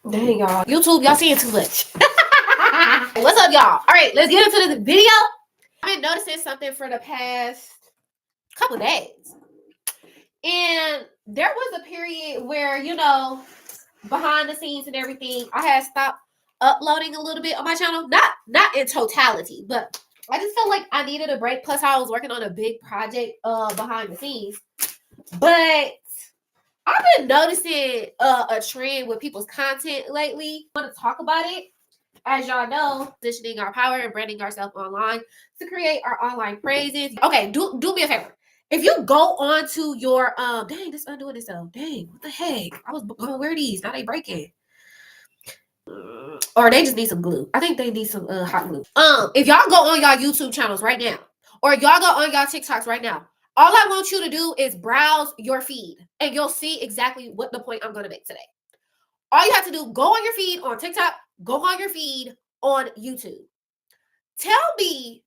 Dang, y'all. YouTube, y'all seeing too much. What's up, y'all? All right, let's get into the video. I've been noticing something for the past couple of days. And there was a period where, you know, behind the scenes and everything, I had stopped uploading a little bit on my channel. Not in totality, but I just felt like I needed a break. Plus, I was working on a big project behind the scenes. But I've been noticing a trend with people's content lately. I want to talk about it. As y'all know, positioning our power and branding ourselves online to create our online praises. Okay, do me a favor. If you go on to your dang, this undoing itself. Dang, what the heck? I was gonna wear these. Now they breaking. Or they just need some glue. I think they need some hot glue. If y'all go on y'all YouTube channels right now, or y'all go on y'all TikToks right now, all I want you to do is browse your feed, and you'll see exactly what the point I'm gonna make today. All you have to do, go on your feed on TikTok, go on your feed on YouTube. Tell me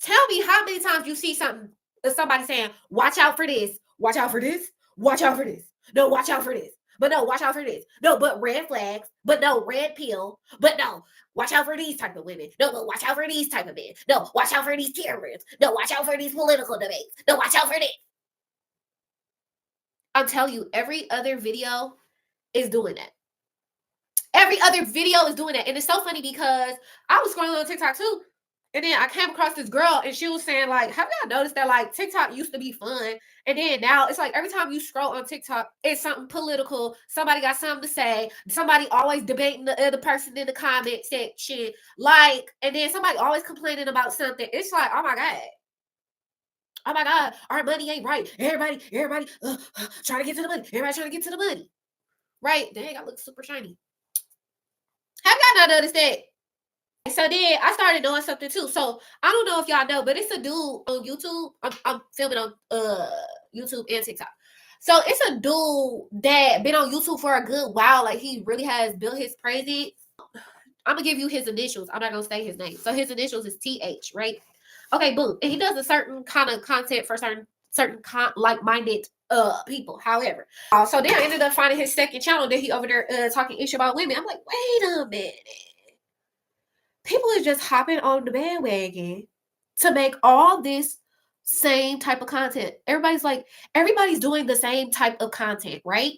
how many times you see somebody saying, watch out for this, watch out for this, watch out for this. No, watch out for this. But no, watch out for this. No, but red flags. But no, red pill. But no, watch out for these type of women. No, but watch out for these type of men. No, watch out for these terrorists. No, watch out for these political debates. No, watch out for this. I'm telling you, every other video is doing that. Every other video is doing that. And it's so funny because I was scrolling on TikTok too. And then I came across this girl and she was saying, like, have y'all noticed that, like, TikTok used to be fun? And then now it's like every time you scroll on TikTok, it's something political. Somebody got something to say. Somebody always debating the other person in the comment section. Like, and then somebody always complaining about something. It's like, oh my God. Oh my God, our money ain't right. Everybody trying to get to the money. Everybody trying to get to the money. Right? Dang, I look super shiny. Have y'all not noticed that? So then I started doing something too. So I don't know if y'all know, but it's a dude on YouTube. I'm filming on YouTube and TikTok. So it's a dude that been on YouTube for a good while. Like, he really has built his presence. I'm gonna give you his initials. I'm not gonna say his name. So his initials is TH, right? Okay, boom. And he does a certain kind of content for certain like-minded people. However, so then I ended up finding his second channel that he over there talking ish about women. I'm like, wait a minute. People are just hopping on the bandwagon to make all this same type of content. Everybody's doing the same type of content, right?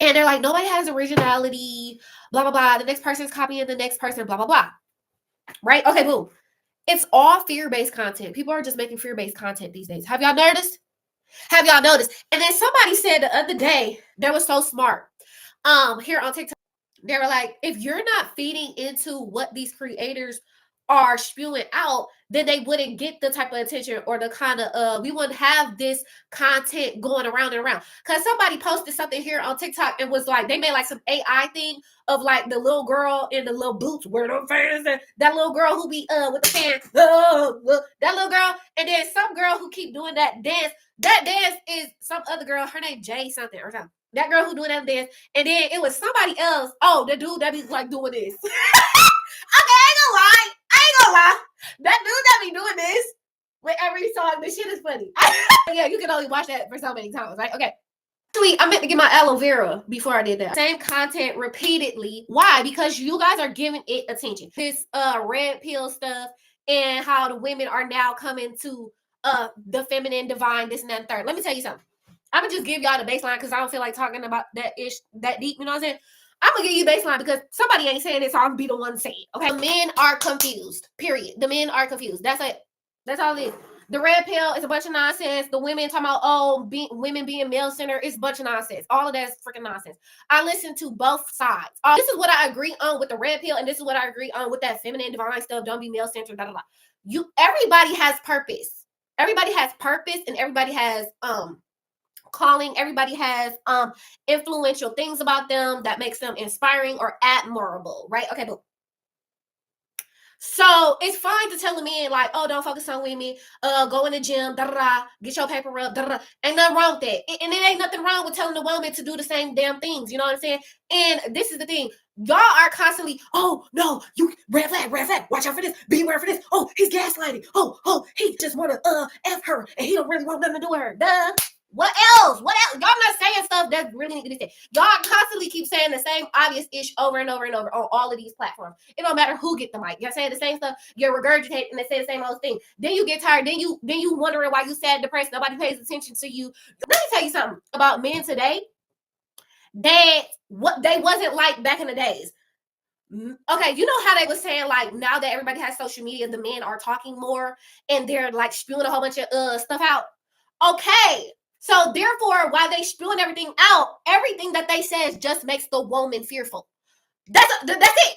And they're like, nobody has originality, blah, blah, blah. The next person's copying the next person, blah, blah, blah. Right? Okay, boom. It's all fear-based content. People are just making fear-based content these days. Have y'all noticed? Have y'all noticed? And then somebody said the other day, that was so smart. Here on TikTok, they were like, if you're not feeding into what these creators are spewing out, then they wouldn't get the type of attention or the kind of we wouldn't have this content going around and around. Because somebody posted something here on TikTok and was like, they made like some AI thing of like the little girl in the little boots wearing them fans, and that little girl who be with the fans, that little girl, and then some girl who keep doing that dance. That dance is some other girl, her name Jay something or something. That girl who doing that dance, and then it was somebody else. Oh, the dude that be like doing this. Okay, I ain't gonna lie. That dude that be doing this with every song, this shit is funny. Yeah, you can only watch that for so many times, right? Okay. Actually, I meant to get my aloe vera before I did that. Same content repeatedly. Why? Because you guys are giving it attention. This red pill stuff and how the women are now coming to the feminine divine, this and that and third. Let me tell you something. I'm gonna just give y'all the baseline because I don't feel like talking about that deep, you know what I'm saying? I'm gonna give you baseline because somebody ain't saying it, so I'm gonna be the one saying it. Okay, the men are confused. Period. The men are confused. That's it. That's all it is. The red pill is a bunch of nonsense. The women talking about women being male centered is a bunch of nonsense. All of that is freaking nonsense. I listen to both sides. This is what I agree on with the red pill, and this is what I agree on with that feminine divine stuff. Don't be male centered. Blah blah blah. Everybody has purpose. Everybody has purpose, and everybody has calling. Everybody has influential things about them that makes them inspiring or admirable, right? Okay, boom. So it's fine to tell the men like, oh, don't focus on women, go in the gym, get your paper up, ain't nothing wrong with that. And it ain't nothing wrong with telling the woman to do the same damn things, you know what I'm saying? And this is the thing, y'all are constantly, oh no, you red flag, watch out for this, beware for this. Oh, he's gaslighting. Oh, he just wanna F her and he don't really want nothing to do with her. Duh. What else? What else? Y'all not saying stuff that really need to be said. Y'all constantly keep saying the same obvious ish over and over and over on all of these platforms. It don't matter who get the mic. You're saying the same stuff. You're regurgitating and they say the same old thing. Then you get tired. Then you wondering why you sad, depressed. Nobody pays attention to you. Let me tell you something about men today. That what they wasn't like back in the days. Okay, you know how they were saying like now that everybody has social media, the men are talking more and they're like spewing a whole bunch of stuff out. Okay, so therefore, while they spewing everything out, everything that they says just makes the woman fearful. That's it.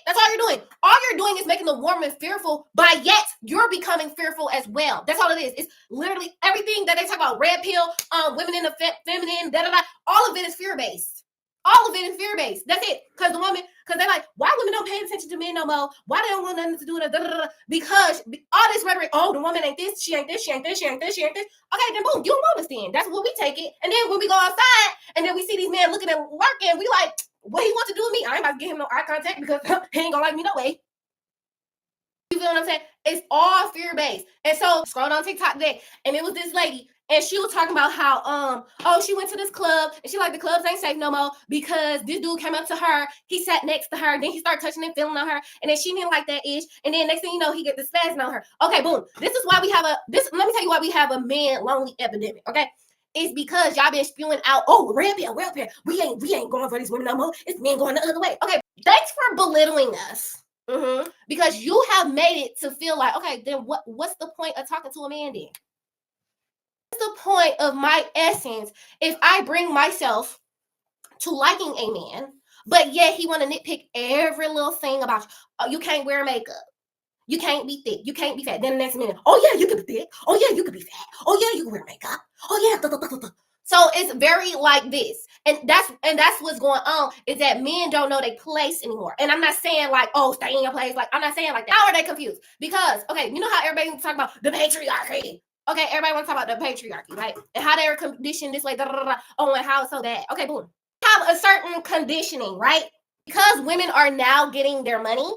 That's all you're doing. All you're doing is making the woman fearful, but yet you're becoming fearful as well. That's all it is. It's literally everything that they talk about. Red pill, women in the feminine, da da da. All of it is fear based. All of it is fear based. That's it. Because they're like, why women don't pay attention to men no more? Why they don't want nothing to do with it? Da, da, da. Because all this rhetoric, oh, the woman ain't this, she ain't this, she ain't this, she ain't this, she ain't this. Okay, then boom, you a woman then. That's what we take it. And then when we go outside and then we see these men looking and working, we like, what he wants to do with me? I ain't about to give him no eye contact because he ain't gonna like me no way. You feel what I'm saying? It's all fear-based. And so scrolled on TikTok today, and it was this lady, and she was talking about how oh, she went to this club and she like the clubs ain't safe no more because this dude came up to her, he sat next to her, then he started touching and feeling on her, and then she didn't like that ish, and then next thing you know, he get the spazzing on her. Okay, boom. This is why we have let me tell you why we have a man lonely epidemic, okay? It's because y'all been spewing out, oh, red pill. We ain't going for these women no more. It's men going the other way. Okay, thanks for belittling us. Because you have made it to feel like, okay, then what's the point of talking to a man then? What's the point of my essence if I bring myself to liking a man, but yet he want to nitpick every little thing about you? Oh, you can't wear makeup. You can't be thick. You can't be fat. Then the next minute, oh yeah, you could be thick. Oh yeah, you could be fat. Oh yeah, you can wear makeup. Oh yeah. So it's very like this. And that's what's going on is that men don't know their place anymore. And I'm not saying like, oh, stay in your place. Like, I'm not saying like that. How are they confused? Because, okay, you know how everybody talk about the patriarchy. Okay, everybody want to talk about the patriarchy, right? And how they're conditioned this way, oh, and how it's so bad. Okay, boom. Have a certain conditioning, right? Because women are now getting their money,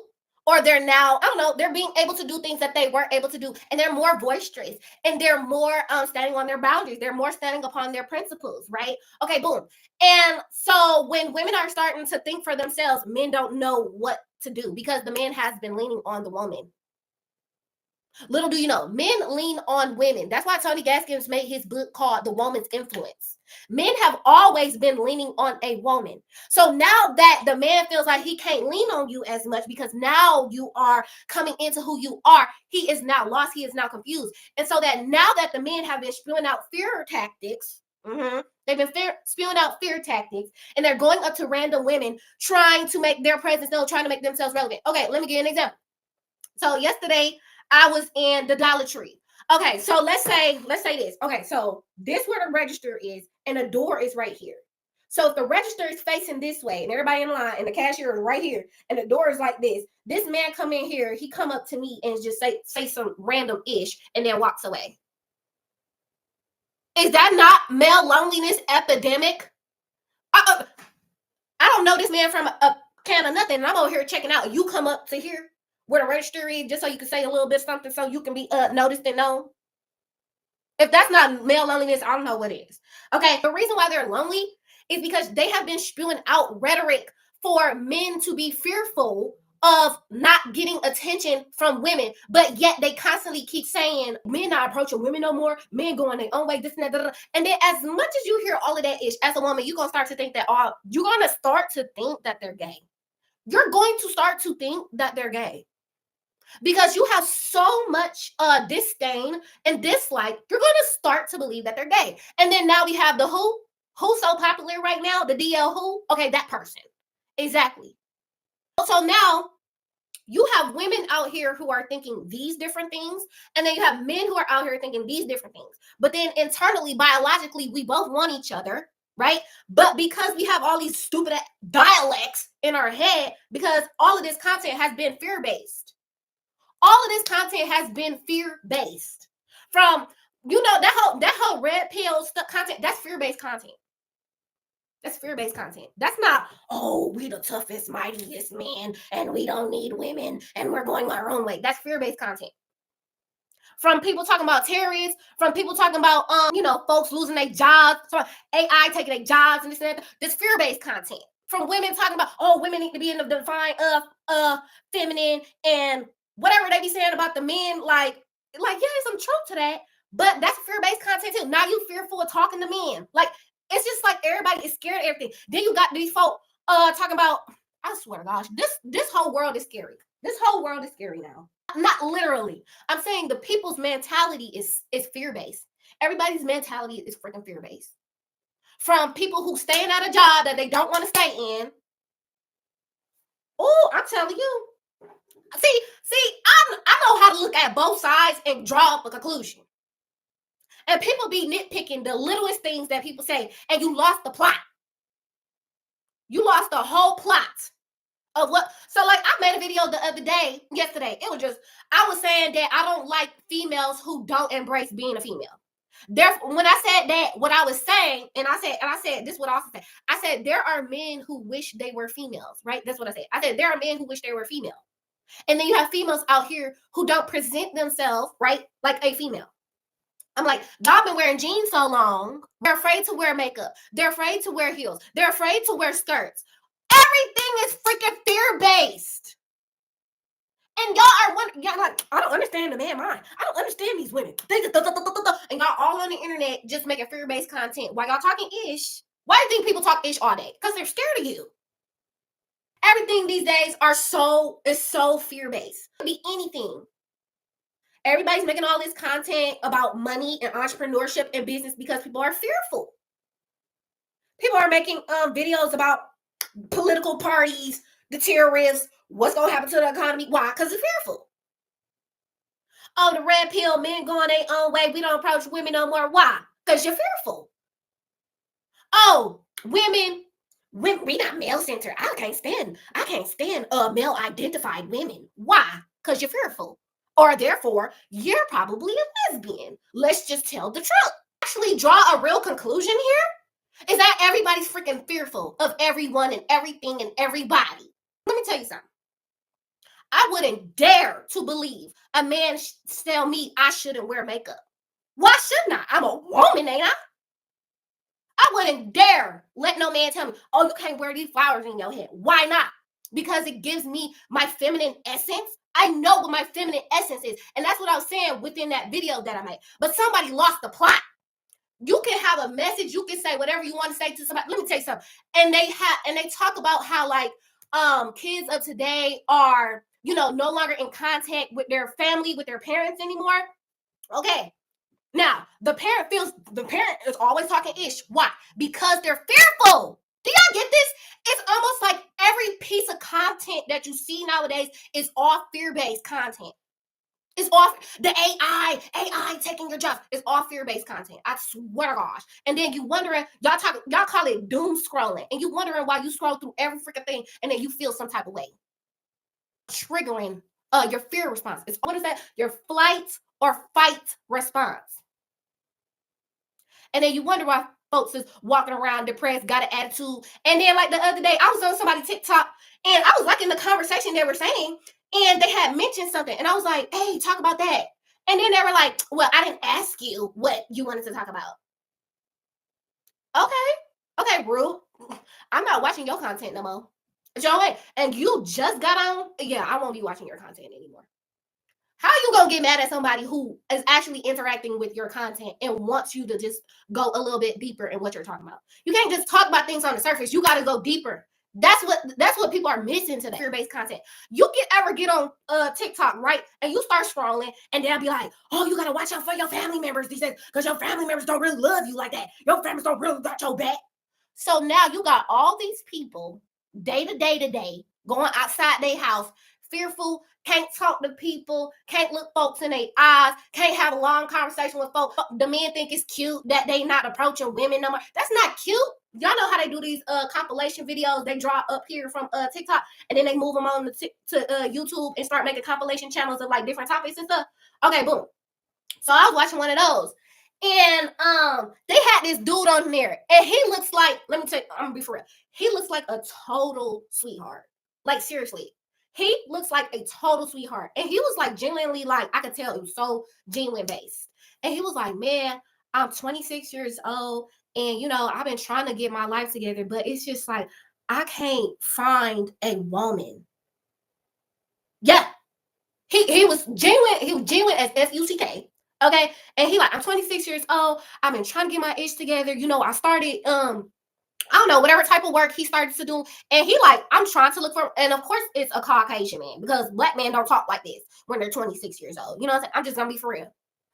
or they're now, I don't know, they're being able to do things that they weren't able to do, and they're more boisterous, and they're more standing on their boundaries, they're more standing upon their principles, right? Okay, boom. And so when women are starting to think for themselves, men don't know what to do because the man has been leaning on the woman. Little do you know, men lean on women. That's why Tony Gaskins made his book called The Woman's Influence. Men have always been leaning on a woman. So now that the man feels like he can't lean on you as much because now you are coming into who you are, he is now lost. He is now confused. And so that now that the men have been spewing out fear tactics, they've been spewing out fear tactics, and they're going up to random women trying to make their presence known, trying to make themselves relevant. Okay, let me give you an example. So yesterday, I was in the Dollar Tree. Okay, so let's say this. Okay, so this where the register is, and the door is right here. So if the register is facing this way, and everybody in line, and the cashier is right here, and the door is like this man come in here, he come up to me and just say some random ish, and then walks away. Is that not male loneliness epidemic? I don't know this man from a can of nothing, and I'm over here checking out. You come up to here where the register is just so you can say a little bit something so you can be noticed and known. If that's not male loneliness, I don't know what is. Okay, the reason why they're lonely is because they have been spewing out rhetoric for men to be fearful of not getting attention from women, but yet they constantly keep saying men not approaching women no more, men going their own way, this and that. And then as much as you hear all of that ish, as a woman, you're gonna start to think that you're gonna start to think that they're gay. You're going to start to think that they're gay. Because you have so much disdain and dislike, you're going to start to believe that they're gay. And then now we have the who's so popular right now, the DL who, okay, that person. Exactly. So now you have women out here who are thinking these different things, and then you have men who are out here thinking these different things. But then internally, biologically, we both want each other, right? But because we have all these stupid dialects in our head, because all of this content has been fear-based. All of this content has been fear-based. From, that whole red pill stuff content, that's fear-based content. That's fear-based content. That's not, oh, we the toughest, mightiest men, and we don't need women, and we're going our own way. That's fear-based content. from people talking about terrorists, from people talking about folks losing their jobs, from AI taking their jobs and this and that. This fear-based content. From women talking about, oh, women need to be in the divine feminine and whatever they be saying about the men, like yeah, there's some truth to that. But that's fear-based content too. Now you fearful of talking to men. Like, it's just like everybody is scared of everything. Then you got these folk talking about, I swear to gosh, this whole world is scary. This whole world is scary now. Not literally. I'm saying the people's mentality is fear-based. Everybody's mentality is freaking fear-based. From people who staying at a job that they don't want to stay in. Oh, I'm telling you. See, I know how to look at both sides and draw up a conclusion. And people be nitpicking the littlest things that people say, and you lost the plot. You lost the whole plot of what. So, like, I made a video the other day, yesterday. It was just, I was saying that I don't like females who don't embrace being a female. Therefore, when I said that, what I was saying, and I said this, what I also said, I said there are men who wish they were females, right? That's what I said. I said there are men who wish they were female. And then you have females out here who don't present themselves, right, like a female. I'm like, y'all been wearing jeans so long. They're afraid to wear makeup. They're afraid to wear heels. They're afraid to wear skirts. Everything is freaking fear-based. And y'all like, I don't understand the man mind. I don't understand these women. And y'all all on the internet just making fear-based content while y'all talking ish. Why do you think people talk ish all day? Because they're scared of you. Everything these days is so fear-based. It could be anything. Everybody's making all this content about money and entrepreneurship and business because people are fearful. People are making videos about political parties, the terrorists, what's going to happen to the economy. Why? Because they're fearful. Oh, the red pill, men going their own way. We don't approach women no more. Why? Because you're fearful. Oh, women, we not male-centered. I can't stand male-identified women. Why? Because you're fearful. Or therefore, you're probably a lesbian. Let's just tell the truth. Actually draw a real conclusion here is that everybody's freaking fearful of everyone and everything and everybody. Let me tell you something. I wouldn't dare to believe a man tell me I shouldn't wear makeup. Why shouldn't I? I'm a woman, ain't I? I wouldn't dare let no man tell me, oh, you can't wear these flowers in your head. Why not? Because it gives me my feminine essence. I know what my feminine essence is. And that's what I was saying within that video that I made. But somebody lost the plot. You can have a message. You can say whatever you want to say to somebody. Let me tell you something. And they talk about how, like, kids of today are, no longer in contact with their family, with their parents anymore. Okay. Now, the parent is always talking ish. Why? Because they're fearful. Do y'all get this? It's almost like every piece of content that you see nowadays is all fear-based content. It's all the AI taking your job. It's all fear-based content. I swear to gosh. And then you wondering, y'all call it doom scrolling, and you wondering why you scroll through every freaking thing, and then you feel some type of way. Triggering your fear response. What is that? Your flight or fight response. And then you wonder why folks is walking around depressed, got an attitude. And then, like, the other day, I was on somebody's TikTok, and I was liking the conversation they were saying, and they had mentioned something. And I was like, hey, talk about that. And then they were like, well, I didn't ask you what you wanted to talk about. Okay, rude. I'm not watching your content no more. And you just got on. Yeah, I won't be watching your content anymore. How are you gonna get mad at somebody who is actually interacting with your content and wants you to just go a little bit deeper in what you're talking about? You can't just talk about things on the surface. You got to go deeper. That's what people are missing today. Fear-based content. You can ever get on TikTok, right? And you start scrolling, and they'll be like, "Oh, you gotta watch out for your family members these days, because your family members don't really love you like that. Your families don't really got your back." So now you got all these people day to day going outside their house, fearful, can't talk to people, can't look folks in their eyes, can't have a long conversation with folks. The men think it's cute that they not approaching women no more. That's not cute. Y'all know how they do these compilation videos. They draw up here from TikTok, and then they move them on to YouTube and start making compilation channels of, like, different topics and stuff. Okay, boom. So I was watching one of those, and they had this dude on there, and he looks like, let me tell you, I'm gonna be for real. He looks like a total sweetheart. Like, seriously. He looks like a total sweetheart. And he was like genuinely, like, I could tell it was so genuine based. And he was like, man, I'm 26 years old. And, you know, I've been trying to get my life together, but it's just like, I can't find a woman. Yeah. He was genuine. He was genuine as Fuck. Okay. And he like, I'm 26 years old. I've been trying to get my ish together. You know, I started I don't know, whatever type of work he started to do. And he like, I'm trying to look for, and of course it's a Caucasian man because black men don't talk like this when they're 26 years old. You know what I'm saying? I'm just gonna be for real.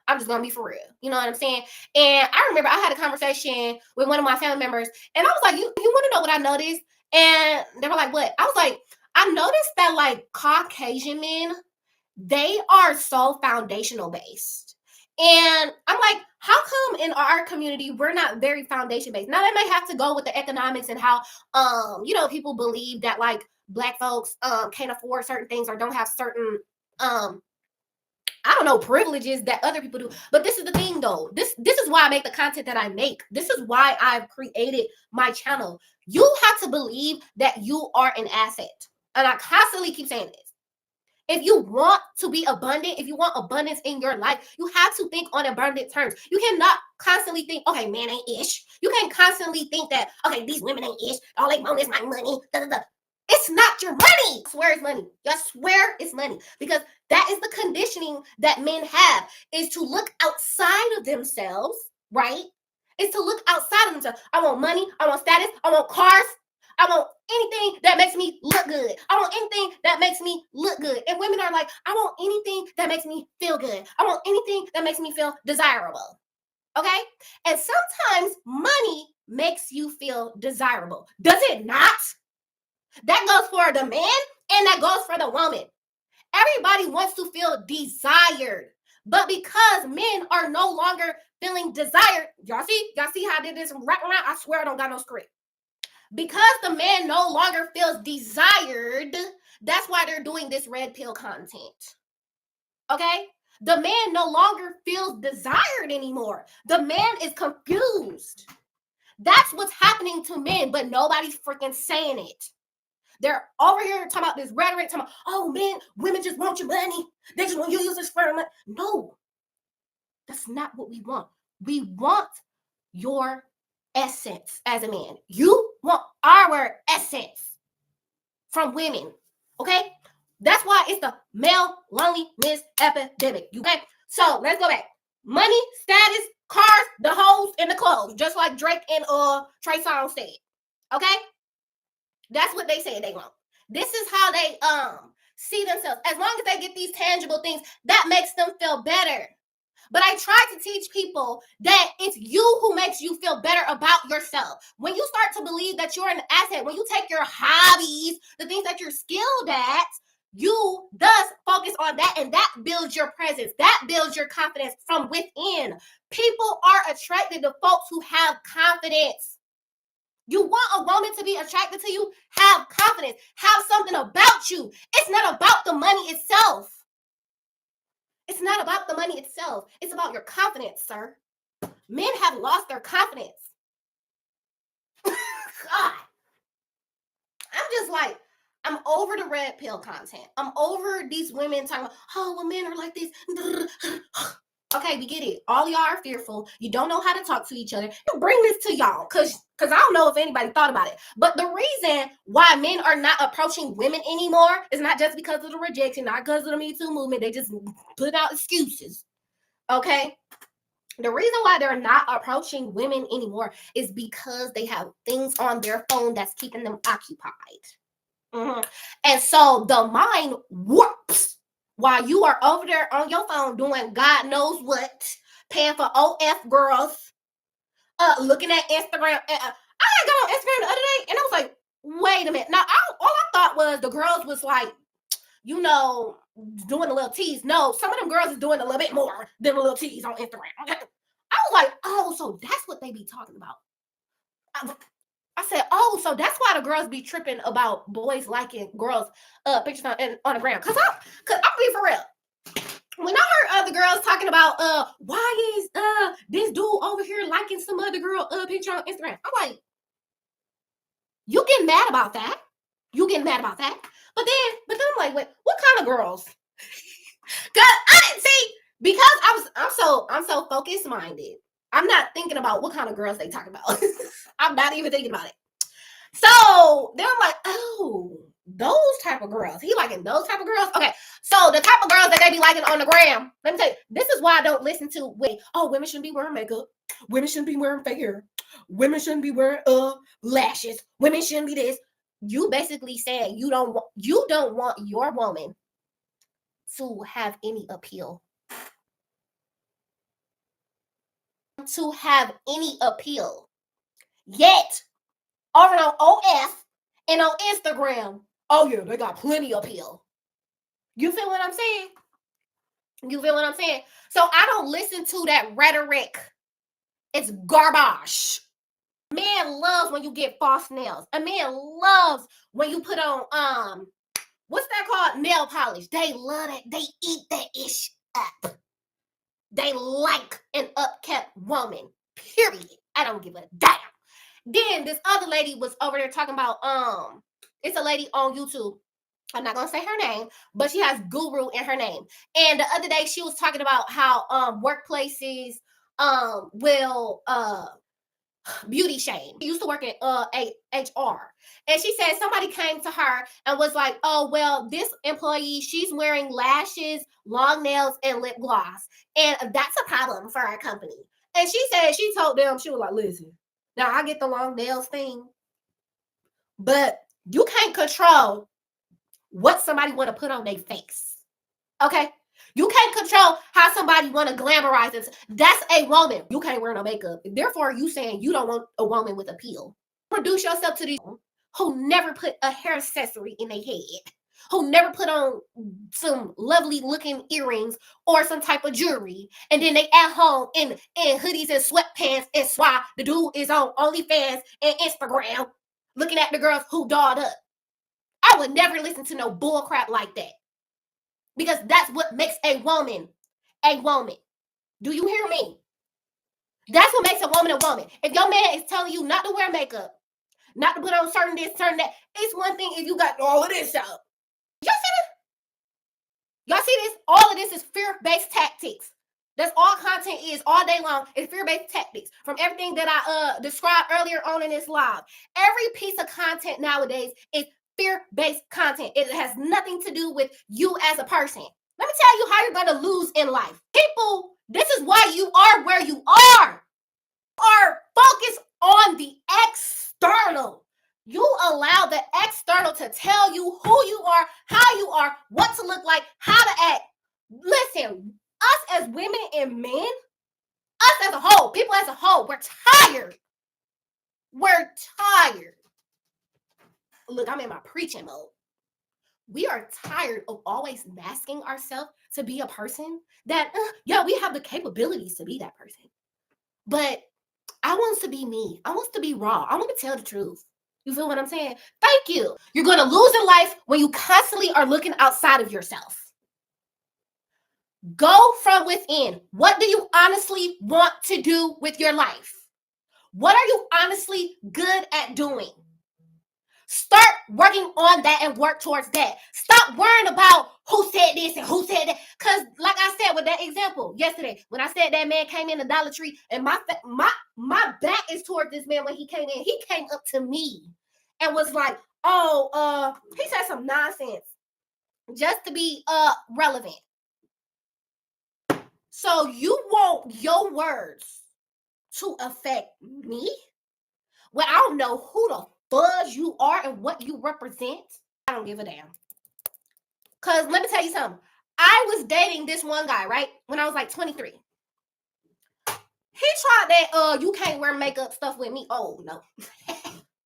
I'm just gonna be for real. You know what I'm saying? And I remember I had a conversation with one of my family members, and I was like, you want to know what I noticed? And they were like, what? I was like, I noticed that like Caucasian men, they are so foundational based. And I'm like, how come in our community we're not very foundation based? Now that may have to go with the economics and how you know, people believe that like black folks can't afford certain things or don't have certain I don't know, privileges that other people do. But this is the thing though. This is why I make the content that I make. This is why I've created my channel. You have to believe that you are an asset. And I constantly keep saying this. If you want to be abundant, if you want abundance in your life, you have to think on abundant terms. You cannot constantly think, okay, man ain't ish. You can't constantly think that, okay, these women ain't ish. All they want is my money. Da, da, da. It's not your money. I swear it's money. I swear it's money. Because that is the conditioning that men have, is to look outside of themselves, right? Is to look outside of themselves. I want money. I want status. I want cars. I want anything that makes me look good. I want anything that makes me look good. And women are like, I want anything that makes me feel good. I want anything that makes me feel desirable. Okay? And sometimes money makes you feel desirable. Does it not? That goes for the man and that goes for the woman. Everybody wants to feel desired. But because men are no longer feeling desired, y'all see how I did this wrap around? I swear I don't got no script. Because the man no longer feels desired, that's why they're doing this red pill content. Okay? The man no longer feels desired anymore. The man is confused. That's what's happening to men, but nobody's freaking saying it. They're over here talking about this rhetoric, talking about, oh man, women just want your money. They just want you to use this for money. No, that's not what we want. We want your essence as a man. You want our essence from women, okay? That's why it's the male loneliness epidemic, okay? So let's go back. Money, status, cars, the hoes, and the clothes, just like Drake and Trey Songz said, okay? That's what they say they want. This is how they see themselves. As long as they get these tangible things, that makes them feel better. But I try to teach people that it's you who makes you feel better about yourself. When you start to believe that you're an asset, when you take your hobbies, the things that you're skilled at, you thus focus on that, and that builds your presence. That builds your confidence from within. People are attracted to folks who have confidence. You want a woman to be attracted to you? Have confidence. Have something about you. It's not about the money itself. It's not about the money itself. It's about your confidence, sir. Men have lost their confidence. God. I'm just like, I'm over the red pill content. I'm over these women talking about, oh, well, men are like this. Okay, we get it. All y'all are fearful. You don't know how to talk to each other. You bring this to y'all because I don't know if anybody thought about it. But the reason why men are not approaching women anymore is not just because of the rejection, not because of the Me Too movement. They just put out excuses. Okay? The reason why they're not approaching women anymore is because they have things on their phone that's keeping them occupied. Mm-hmm. And so the mind warps while you are over there on your phone doing God knows what, paying for OF girls, looking at Instagram. I got on Instagram the other day and I was like, wait a minute. Now, all I thought was the girls was like, you know, doing a little tease. No, some of them girls is doing a little bit more than a little tease on Instagram. I was like, oh, so that's what they be talking about. I said, oh, so that's why the girls be tripping about boys liking girls' pictures on the ground. Cause I'll be for real. When I heard other girls talking about why is this dude over here liking some other girl picture on Instagram, I'm like, you getting mad about that? You getting mad about that? But then I'm like, wait, what kind of girls? Cause I didn't see, because I'm so focused minded. I'm not thinking about what kind of girls they talk about. I'm not even thinking about it. So then I'm like, oh, those type of girls. He liking those type of girls? Okay. So the type of girls that they be liking on the gram. Let me tell you, this is why I don't listen to women shouldn't be wearing makeup. Women shouldn't be wearing fake hair. Women shouldn't be wearing lashes. Women shouldn't be this. You basically said you don't want your woman to have any appeal. To have any appeal. Yet, over on OF and on Instagram, oh yeah, they got plenty of appeal. You feel what I'm saying? You feel what I'm saying? So I don't listen to that rhetoric. It's garbage. A man loves when you get false nails. A man loves when you put on what's that called? Nail polish. They love it. They eat that ish up. They like an upkept woman. Period. I don't give a damn. Then this other lady was over there talking about it's a lady on YouTube. I'm not gonna say her name, but she has guru in her name. And the other day she was talking about how workplaces will beauty shame. She used to work at HR. And she said somebody came to her and was like, oh, well, this employee, she's wearing lashes, long nails, and lip gloss. And that's a problem for our company. And she said, she told them, she was like, listen, now I get the long nails thing, but you can't control what somebody want to put on their face. Okay? You can't control how somebody want to glamorize it. That's a woman. You can't wear no makeup. Therefore, you saying you don't want a woman with appeal. Produce yourself to these who never put a hair accessory in their head, who never put on some lovely looking earrings or some type of jewelry, and then they at home in hoodies and sweatpants, and why the dude is on OnlyFans and Instagram looking at the girls who dolled up. I would never listen to no bull crap like that. Because that's what makes a woman a woman. Do you hear me? That's what makes a woman a woman. If your man is telling you not to wear makeup, not to put on certain this, certain that, it's one thing if you got all of this out. Y'all see this? Y'all see this? All of this is fear-based tactics. That's all content is all day long. It's fear-based tactics. From everything that I described earlier on in this live. Every piece of content nowadays is fear-based content. It has nothing to do with you as a person. Let me tell you how you're going to lose in life. People, this is why you are where you are. Are focused on the external. You allow the external to tell you who you are, how you are, what to look like, how to act. Listen, us as women and men, us as a whole, people as a whole, we're tired. We're tired. Look, I'm in my preaching mode. We are tired of always masking ourselves to be a person that, yeah, we have the capabilities to be that person. But I want to be me. I want to be raw. I want to tell the truth. You feel what I'm saying? Thank you. You're going to lose in life when you constantly are looking outside of yourself. Go from within. What do you honestly want to do with your life? What are you honestly good at doing? Start working on that and work towards that. Stop worrying about who said this and who said that. Because like I said with that example yesterday, when I said that man came in the Dollar Tree and my back is toward this man when he came in. He came up to me and was like, oh, he said some nonsense just to be relevant. So you want your words to affect me when I don't know who the fudge you are and what you represent? I don't give a damn. Because let me tell you something. I was dating this one guy, right? When I was like 23. He tried that you can't wear makeup stuff with me. Oh, no.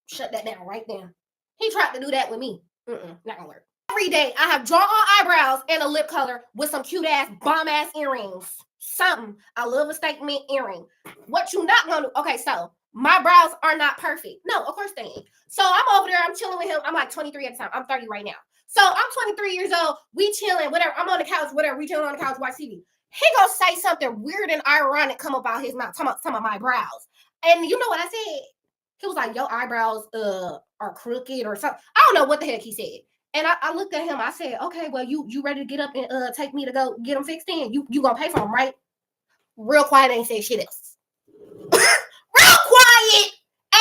Shut that down right there. He tried to do that with me. Not gonna work. Every day I have drawn on eyebrows and a lip color with some cute ass bomb ass earrings. Something. I love a statement earring. What you not gonna do? Okay, so my brows are not perfect. No, of course they ain't. So I'm over there, I'm chilling with him. I'm like 23 at the time. I'm 30 right now. So I'm 23 years old. We chilling, whatever. I'm on the couch, whatever. We chilling on the couch, watch TV. He gonna say something weird and ironic come about his mouth, talking about some of my brows. And you know what I said? He was like, your eyebrows are crooked or something. I don't know what the heck he said. And I looked at him. I said, okay, well, you ready to get up and take me to go get them fixed in? You gonna pay for them, right? Real quiet, ain't say shit else. Real quiet,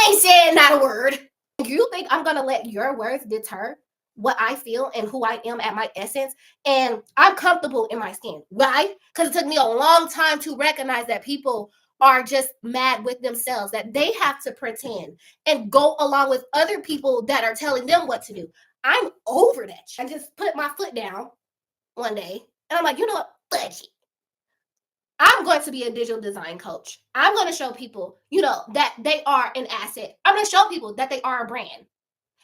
ain't saying not a word. You think I'm gonna let your words deter what I feel and who I am at my essence? And I'm comfortable in my skin. Why? Because it took me a long time to recognize that people are just mad with themselves, that they have to pretend and go along with other people that are telling them what to do. I'm over that. I just put my foot down one day and I'm like, you know what? Fudge it. I'm going to be a digital design coach. I'm going to show people, that they are an asset. I'm going to show people that they are a brand.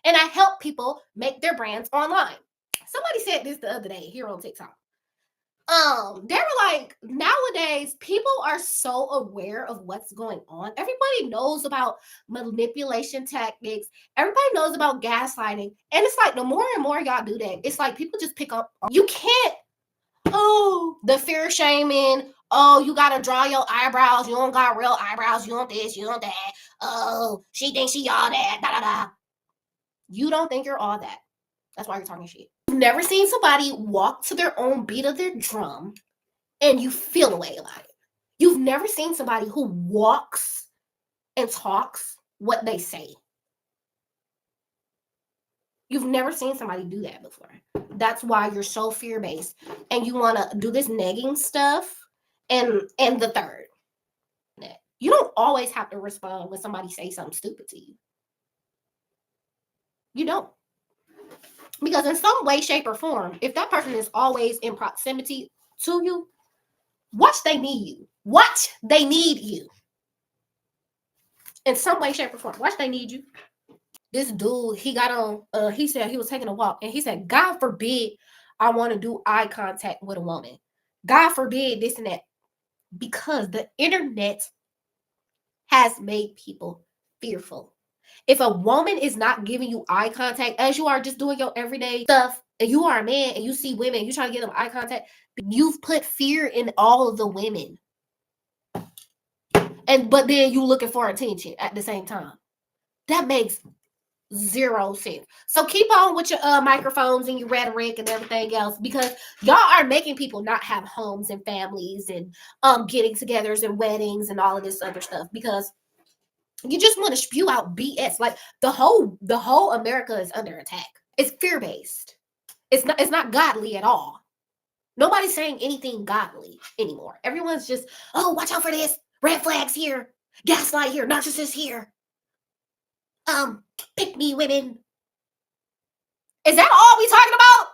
And I help people make their brands online. Somebody said this the other day here on TikTok. They were like, nowadays people are so aware of what's going on. Everybody knows about manipulation tactics. Everybody knows about gaslighting. And it's like the more and more y'all do that, it's like people just pick up. You can't, the fear shaming. Oh, you gotta draw your eyebrows. You don't got real eyebrows. You don't this, you don't that. Oh, she thinks she all that. Da da da. You don't think you're all that. That's why you're talking shit. You've never seen somebody walk to their own beat of their drum and you feel a way about it. You've never seen somebody who walks and talks what they say. You've never seen somebody do that before. That's why you're so fear-based and you want to do this negging stuff and the third. You don't always have to respond when somebody says something stupid to you. You don't. Because in some way, shape, or form, if that person is always in proximity to you, watch they need you. Watch they need you. In some way, shape, or form. Watch they need you. This dude, he got on, he said he was taking a walk, and he said, God forbid I want to do eye contact with a woman. God forbid this and that. Because the internet has made people fearful. If a woman is not giving you eye contact as you are just doing your everyday stuff, and you are a man and you see women, you try to get them eye contact, you've put fear in all of the women. But then you looking for attention at the same time. That makes zero sense. So keep on with your microphones and your rhetoric and everything else, because y'all are making people not have homes and families and getting togethers and weddings and all of this other stuff, because you just want to spew out BS. Like the whole America is under attack. It's fear-based. It's not godly at all. Nobody's saying anything godly anymore. Everyone's just, oh, watch out for this. Red flags here. Gaslight here. Narcissist here. Pick me women. Is that all we talking about?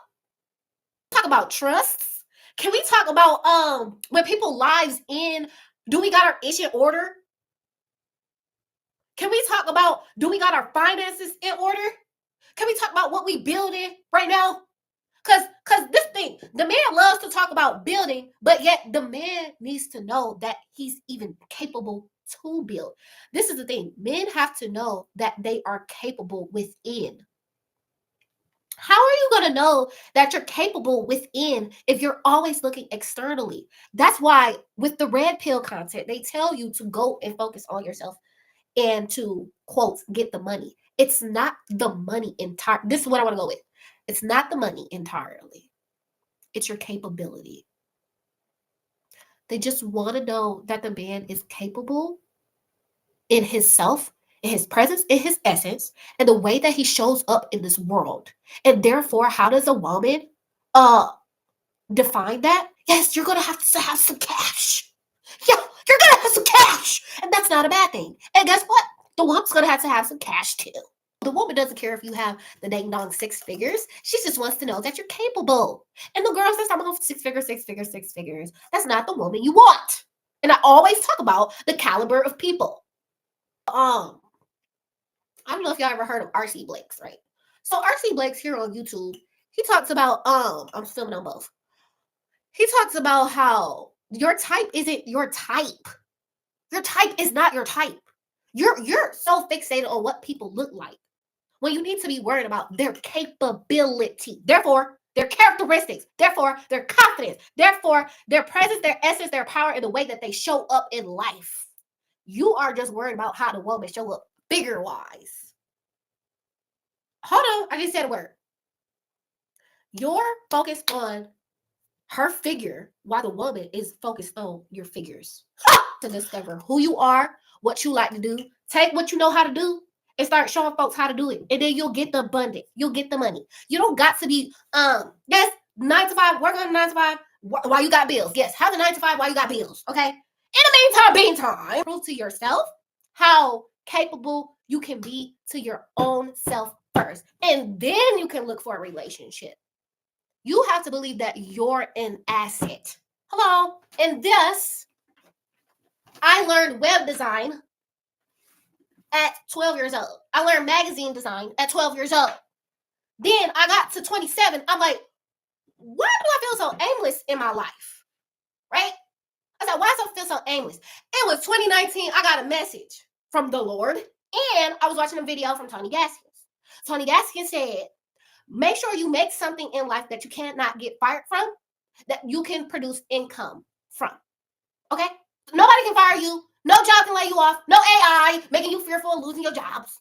Talk about trusts? Can we talk about when people lives in, do we got our ish in order? Can we talk about, do we got our finances in order? Can we talk about what we building right now? Because this thing, the man loves to talk about building, but yet the man needs to know that he's even capable to build. This is the thing. Men have to know that they are capable within. How are you going to know that you're capable within if you're always looking externally? That's why with the red pill content, they tell you to go and focus on yourself and to, quote, get the money. It's not the money entire. This is what I want to go with. It's not the money entirely. It's your capability. They just want to know that the man is capable in his self, in his presence, in his essence, and the way that he shows up in this world. And therefore, how does a woman define that? Yes, you're gonna have to have some cash. Yeah, you're gonna have some cash. And that's not a bad thing. And guess what? The woman's gonna have to have some cash too. The woman doesn't care if you have the dang dong 6 figures. She just wants to know that you're capable. And the girls that's talking about 6 figures, 6 figures, 6 figures, that's not the woman you want. And I always talk about the caliber of people. I don't know if y'all ever heard of RC Blakes, right? So RC Blakes here on YouTube, he talks about, I'm filming on both. He talks about how your type isn't your type. Your type is not your type. You're so fixated on what people look like when you need to be worried about their capability. Therefore, their characteristics. Therefore, their confidence. Therefore, their presence, their essence, their power, and the way that they show up in life. You are just worried about how the woman show up figure-wise. Hold on, I just said a word. You're focused on her figure while the woman is focused on your figures. To discover who you are, what you like to do, take what you know how to do and start showing folks how to do it. And then you'll get the abundance. You'll get the money. You don't got to be, yes, 9 to 5, work on 9 to 5 while you got bills. Yes, have the 9 to 5 while you got bills. Okay. In the meantime, prove to yourself how capable you can be to your own self first. And then you can look for a relationship. You have to believe that you're an asset. Hello. And this, I learned web design at 12 years old. I learned magazine design at 12 years old. Then I got to 27. I'm like, why do I feel so aimless in my life? Right? I said, why do I feel so aimless? It was 2019. I got a message from the Lord. And I was watching a video from Tony Gaskins. Tony Gaskins said, make sure you make something in life that you cannot get fired from, that you can produce income from. Okay? Nobody can fire you. No job can lay you off. No AI making you fearful of losing your jobs.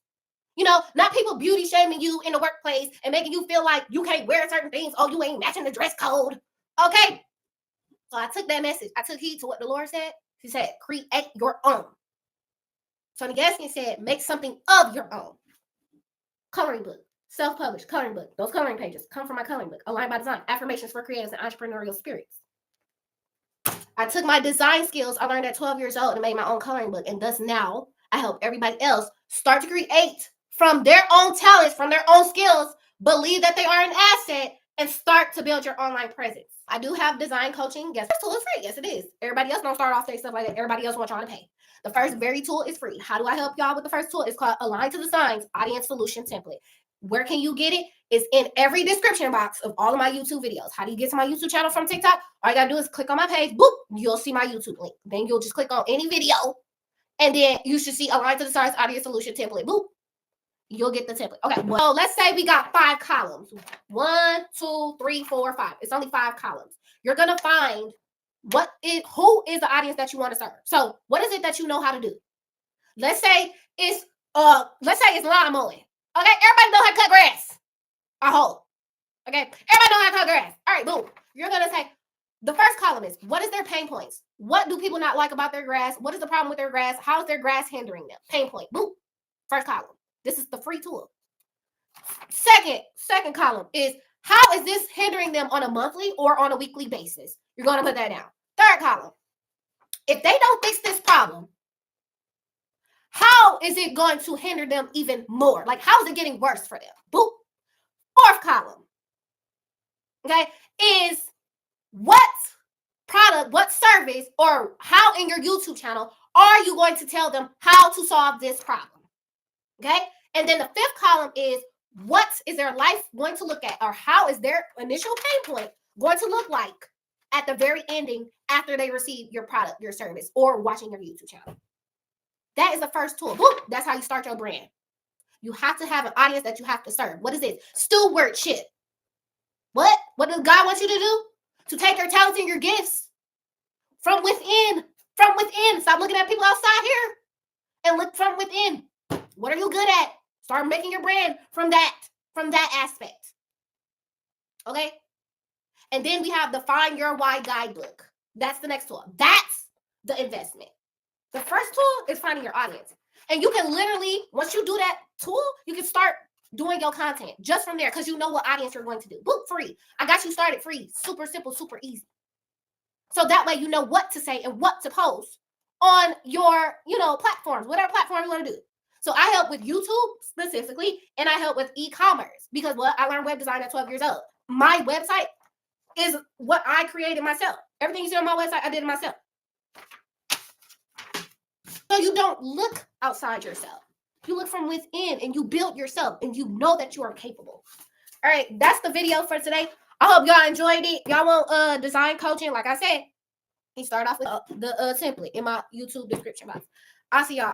You know, not people beauty shaming you in the workplace and making you feel like you can't wear certain things. Oh, you ain't matching the dress code. Okay? So I took that message. I took heed to what the Lord said. He said, create your own. Tony Gaskins said, make something of your own. Coloring book. Self-published coloring book. Those coloring pages come from my coloring book. Aligned by Design. Affirmations for creatives and entrepreneurial spirits. I took my design skills I learned at 12 years old and made my own coloring book. And thus now I help everybody else start to create from their own talents, from their own skills, believe that they are an asset, and start to build your online presence. I do have design coaching. Yes, this tool is free. Yes, it is. Everybody else don't start off saying stuff like that. Everybody else wants y'all to pay. The first very tool is free. How do I help y'all with the first tool? It's called Align to the Signs Audience Solution Template. Where can you get it? It's in every description box of all of my YouTube videos. How do you get to my YouTube channel from TikTok? All you gotta do is click on my page, boop, you'll see my YouTube link. Then you'll just click on any video, and then you should see Align to the Stars Audience Solution Template, boop. You'll get the template. Okay, so let's say we got 5 columns. 1, 2, 3, 4, 5. It's only 5 columns. You're gonna find who is the audience that you want to serve. So what is it that you know how to do? Let's say it's lawn mowing. Okay, everybody know how to cut grass. I hope. Okay, everybody know how to cut grass. All right, boom. You're gonna say the first column is what is their pain points? What do people not like about their grass? What is the problem with their grass? How is their grass hindering them? Pain point. Boom. First column. This is the free tool. Second column is how is this hindering them on a monthly or on a weekly basis? You're gonna put that down. Third column. If they don't fix this problem, how is it going to hinder them even more? Like, how is it getting worse for them? Boop. Fourth column, okay, is what product, what service, or how in your YouTube channel are you going to tell them how to solve this problem? Okay, and then the fifth column is what is their life going to look at, or how is their initial pain point going to look like at the very ending after they receive your product, your service, or watching your YouTube channel. That is the first tool. Boop. That's how you start your brand. You have to have an audience that you have to serve. What is this? Stewardship. What? What does God want you to do? To take your talents and your gifts from within. From within. Stop looking at people outside here and look from within. What are you good at? Start making your brand from that aspect. Okay? And then we have the Find Your Why guidebook. That's the next tool. That's the investment. The first tool is finding your audience. And you can literally, once you do that tool, you can start doing your content just from there because you know what audience you're going to do. Boop, free. I got you started free. Super simple, super easy. So that way you know what to say and what to post on your, platforms, whatever platform you want to do. So I help with YouTube specifically, and I help with e-commerce because I learned web design at 12 years old. My website is what I created myself. Everything you see on my website, I did it myself. So you don't look outside yourself. You look from within and you build yourself and you know that you are capable. All right, that's the video for today. I hope y'all enjoyed it. Y'all want design coaching, like I said, you start off with the template in my YouTube description box. I'll see y'all.